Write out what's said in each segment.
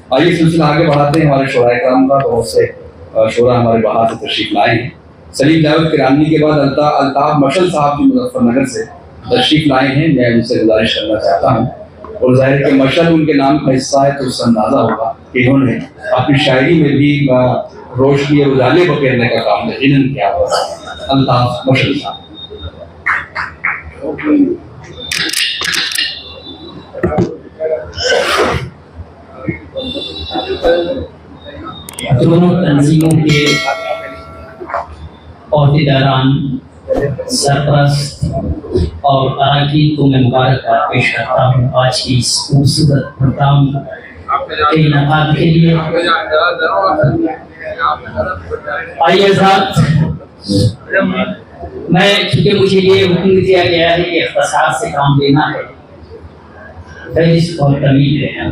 आइए सिलसिला आगे बढ़ाते हैं। हमारे शोरा कराम का बहुत से शोरा हमारे बाहर से तशरीफ लाए हैं। सलीम जावेद किरानी के बाद अल्ताफ मशल साहब भी मुजफ्फरनगर से तशरीफ लाए हैं। मैं उनसे गुजारिश करना चाहता हूँ, और जाहिर है मशल उनके नाम का हिस्सा है, तो उससे अंदाजा होगा कि इन्होंने अपनी शायरी में भी रोशनी और उजाले बखेरने का काम यकीनन किया हुआ। अल्ताफ मशल साहब। दोनों तंजीमों के अहदेदारान, सरपरस्त और अरकान को मैं मुबारकबाद पेश करता हूँ आज की इस खूबसूरत प्रोग्राम के इनेकाद के लिए। आइए साथ, मैं चूँकि मुझे ये हुक्म दिया गया है कि इख्तिसार से काम लेना है, फहरिस्त और तमीज़ है,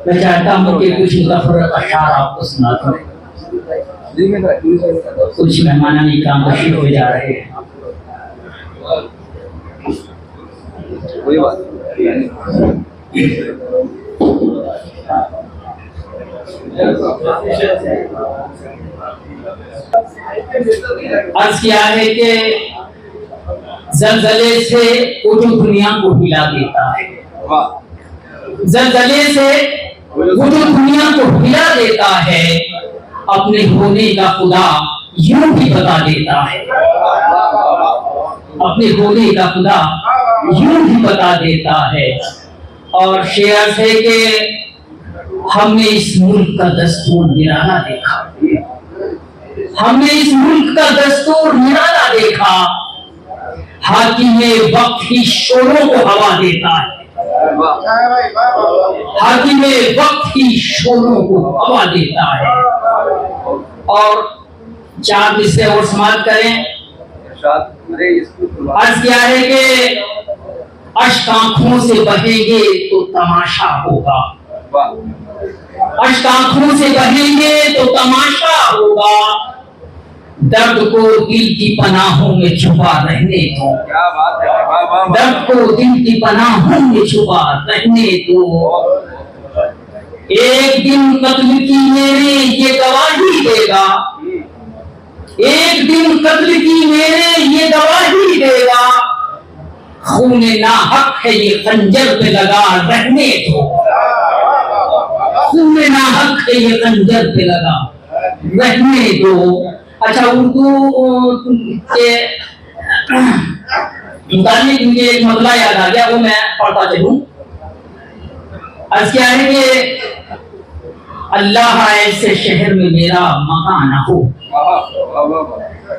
मैं चाहता हूँ कि कुछ मुज़फ़्फ़र अशार आपको सुनाता हूँ। कुछ मेहमान इकराम तशरीफ हो जा रहे हैं। अर्ज़ किया है कि ज़लज़ले से वो जो दुनिया को हिला देता है, ज़लज़ले से वो जो दुनिया को हिला देता है, अपने होने का खुदा यूं भी बता देता है। अपने होने का खुदा यूं भी बता देता है। और शेर है कि हमने इस मुल्क का दस्तूर निराला देखा, हमने इस मुल्क का दस्तूर निराला देखा। हाकिमे वक्त ही शोरों को हवा देता है, हाकिमे वक्त ही शोरों को हवा देता है। और चार किस्से और समाप्त करें। अर्ज किया है कि अश्क आंखों से बहेंगे तो तमाशा होगा, अश्क आंखों से बहेंगे तो तमाशा होगा। दर्द को दिल की पनाहों में छुपा रहने दो, दर्द को दिल की पनाहों में छुपा रहने दो। एक दिन कत्ल की मेरे ये गवाही देगा, एक दिन कत्ल की मेरे ये गवाही देगा। खूने नाहक है ये खंजर पे लगा रहने दो, खूने नाहक है ये खंजर पे लगा रहने दो। अच्छा, उर्दू के मुताबिक मुझे एक मसला याद आ गया, वो मैं पढ़ता चलूं। अर्ज क्या है कि अल्लाह ऐसे शहर में मेरा मकान ना हो,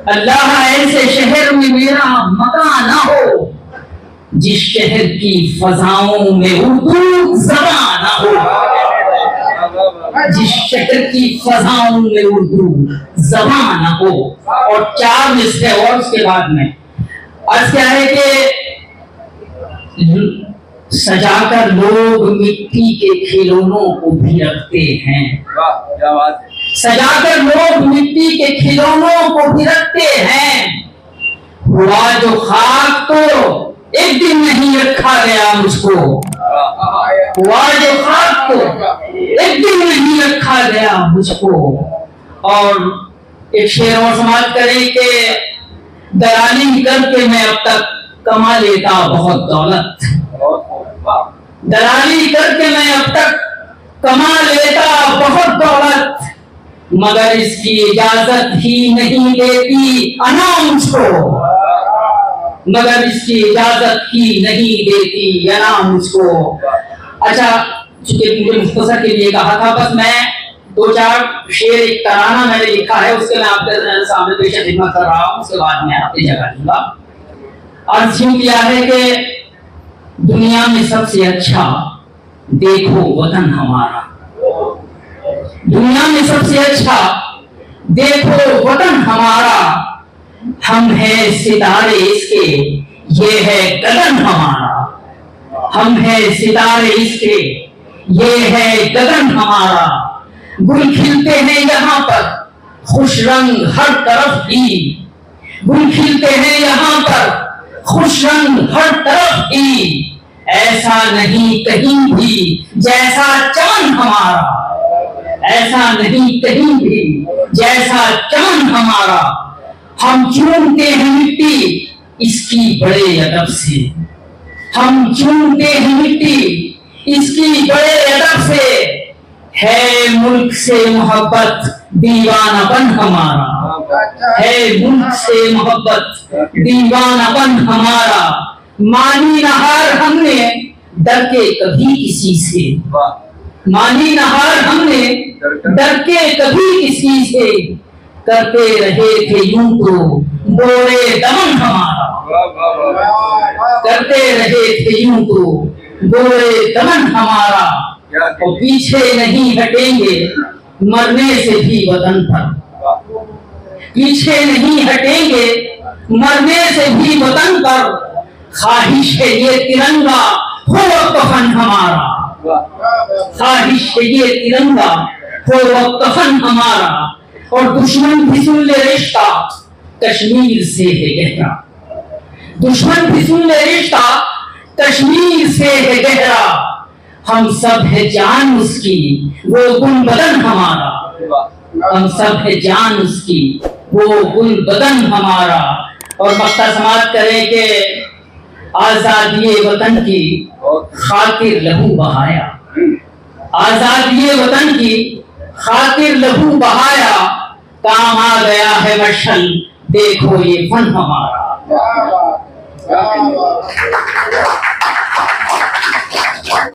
अल्लाह ऐसे शहर में मेरा मकान ना हो, जिस शहर की फजाओं में उर्दू ज़बान ना हो, जिस शहर की फजाओं में उर्दू ज़बान ना हो। और चार मिसरे और उसके बाद में अर्ज क्या है कि सजाकर लोग मिट्टी के खिलौनों को भी रखते हैं, सजाकर लोग मिट्टी के खिलौनों को भी रखते हैं। हुआ जो खाक तो एक दिन नहीं रखा गया मुझको, हुआ जो खाक तो एक दिन नहीं रखा गया मुझको। और एक शेर और समाप्त करें कि दलाली करके मैं अब तक कमा लेता बहुत दौलत, दलाली करके मैं अब तक कमा लेता बहुत दौलत, मगर इसकी इजाजत ही नहीं देती अना मुझको, मगर इसकी इजाजत ही नहीं देती अना मुझको। अच्छा, चूंकि मुझे मुख्तसर के लिए कहा था, बस मैं दो चार शेर, एक तराना मैंने लिखा है, उसके मैं आपके सामने पेश खिदमत कर रहा हूँ, उसके बाद मैं अपनी जगह दूंगा। अर्ज यूं किया है कि दुनिया में सबसे अच्छा देखो वतन हमारा, दुनिया में सबसे अच्छा देखो वतन हमारा। हम है सितारे इसके, ये है गगन हमारा, हम है सितारे इसके, ये है गगन हमारा। गुल खिलते हैं यहाँ पर खुश रंग हर तरफ ही, गुल खिलते हैं यहाँ पर खुश रंग हर तरफ ही। ऐसा नहीं कहीं भी जैसा चांद हमारा, ऐसा नहीं कहीं भी जैसा चमन हमारा। हम चूमते हैं मिट्टी इसकी बड़े अदब से, हम चूमते हैं मिट्टी इसकी बड़े अदब से। है मुल्क से मोहब्बत दीवानापन हमारा, है मुल्क से मोहब्बत दीवानापन हमारा। मानी न हार हमने डर के कभी किसी से, मानी न हार हमने डर के कभी किसी से। करते रहे थे यूं तो बोले दमन हमारा, करते रहे थे यूं तो बोले दमन हमारा। और पीछे नहीं हटेंगे मरने से भी वतन पर, पीछे नहीं हटेंगे मरने से भी वतन पर। ख्वाहिश है ये तिरंगा हो कफन हमारा, ख्वाहिश है ये तिरंगा हो कफन हमारा। और दुश्मन भी सुन ले रिश्ता कश्मीर से है गहरा, दुश्मन भी सुन ले रिश्ता कश्मीर से है गहरा। हम सब है जान उसकी वो गुल बदन हमारा, हम सब है जान उसकी वो गुल बदन हमारा। और मक्ता समाप्त करें कि आजादी वतन की खातिर लहू बहाया, आजादी वतन की खातिर लहू बहाया। काम आ गया है मशल देखो ये फन हमारा।